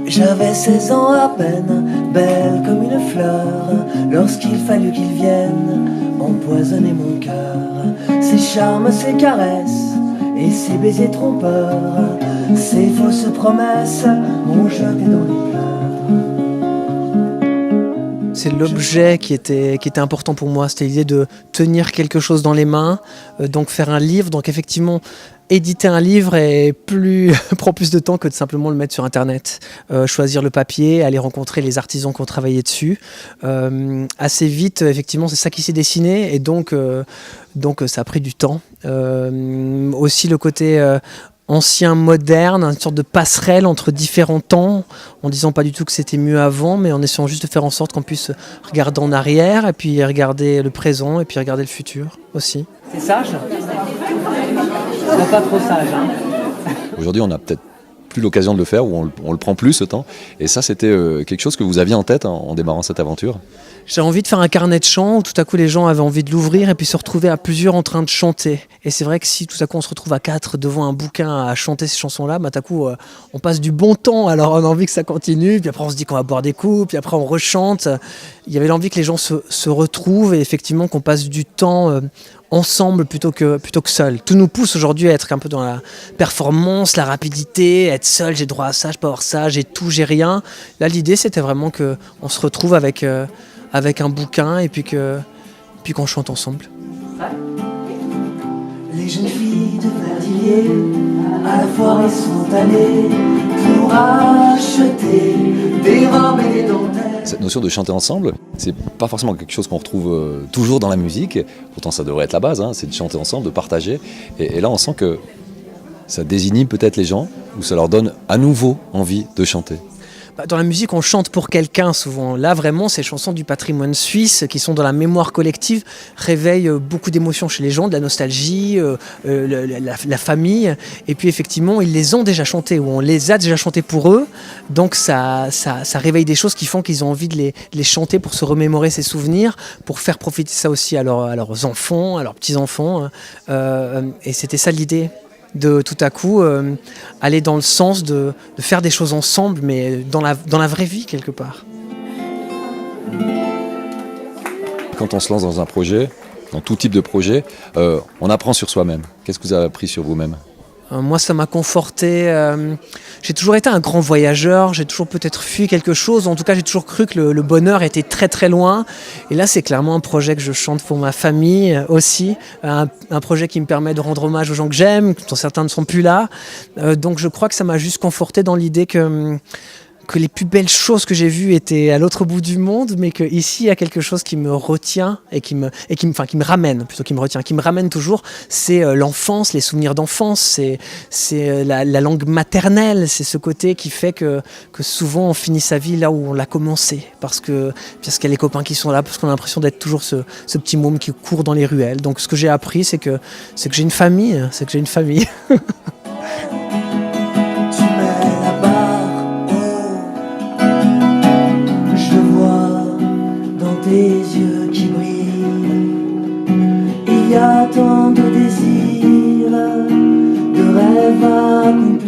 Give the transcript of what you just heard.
J'avais 16 ans à peine, belle comme une fleur, lorsqu'il fallut qu'il vienne empoisonner mon cœur. Ses charmes, ses caresses et ses baisers trompeurs, ses fausses promesses m'ont jeté dans les pleurs. C'est l'objet qui était important pour moi, c'était l'idée de tenir quelque chose dans les mains, donc faire un livre, donc effectivement éditer un livre prend plus de temps que de simplement le mettre sur internet. Choisir le papier, aller rencontrer les artisans qui ont travaillé dessus. Assez vite, effectivement, c'est ça qui s'est dessiné et donc ça a pris du temps. Aussi le côté ancien, moderne, une sorte de passerelle entre différents temps, en disant pas du tout que c'était mieux avant, mais en essayant juste de faire en sorte qu'on puisse regarder en arrière, et puis regarder le présent, et puis regarder le futur aussi. C'est sage ? Pas trop sage, hein. Aujourd'hui, on n'a peut-être plus l'occasion de le faire, ou on le prend plus ce temps. Et ça, c'était quelque chose que vous aviez en tête en démarrant cette aventure ? J'ai envie de faire un carnet de chants où tout à coup les gens avaient envie de l'ouvrir et puis se retrouver à plusieurs en train de chanter. Et c'est vrai que si tout à coup on se retrouve à 4 devant un bouquin à chanter ces chansons-là, tout à coup on passe du bon temps, alors on a envie que ça continue, puis après on se dit qu'on va boire des coups, puis après on rechante. Il y avait l'envie que les gens se retrouvent et effectivement qu'on passe du temps ensemble plutôt que seul. Tout nous pousse aujourd'hui à être un peu dans la performance, la rapidité, être seul, j'ai droit à ça, je peux avoir ça, j'ai tout, j'ai rien. Là l'idée c'était vraiment qu'on se retrouve avec un bouquin et puis qu'on chante ensemble. Les jeunes filles de Verdier, à la foire sont allées pour acheter des robes et des dentelles. Cette notion de chanter ensemble, c'est pas forcément quelque chose qu'on retrouve toujours dans la musique, pourtant ça devrait être la base, c'est de chanter ensemble, de partager. Et là on sent que ça désinhibe peut-être les gens, ou ça leur donne à nouveau envie de chanter. Dans la musique, on chante pour quelqu'un souvent. Là, vraiment, ces chansons du patrimoine suisse qui sont dans la mémoire collective réveillent beaucoup d'émotions chez les gens, de la nostalgie, la famille. Et puis, effectivement, ils les ont déjà chantées ou on les a déjà chantées pour eux. Donc, ça réveille des choses qui font qu'ils ont envie de les chanter pour se remémorer ces souvenirs, pour faire profiter ça aussi à leurs enfants, à leurs petits-enfants. Et c'était ça l'idée. De tout à coup aller dans le sens de faire des choses ensemble, mais dans la vraie vie quelque part. Quand on se lance dans un projet, dans tout type de projet, on apprend sur soi-même. Qu'est-ce que vous avez appris sur vous-même ? Moi, ça m'a conforté. J'ai toujours été un grand voyageur, j'ai toujours peut-être fui quelque chose. En tout cas, j'ai toujours cru que le bonheur était très très loin. Et là, c'est clairement un projet que je chante pour ma famille aussi. Un projet qui me permet de rendre hommage aux gens que j'aime, dont certains ne sont plus là. Donc je crois que ça m'a juste conforté dans l'idée que les plus belles choses que j'ai vues étaient à l'autre bout du monde, mais qu'ici, il y a quelque chose qui me retient et qui me ramène, plutôt qui me retient, qui me ramène toujours, c'est l'enfance, les souvenirs d'enfance, c'est la langue maternelle, c'est ce côté qui fait que souvent on finit sa vie là où on l'a commencé, parce qu'il y a les copains qui sont là, parce qu'on a l'impression d'être toujours ce petit môme qui court dans les ruelles. Donc ce que j'ai appris, c'est que j'ai une famille, Tes yeux qui brillent, il y a tant de désirs, de rêves accomplis.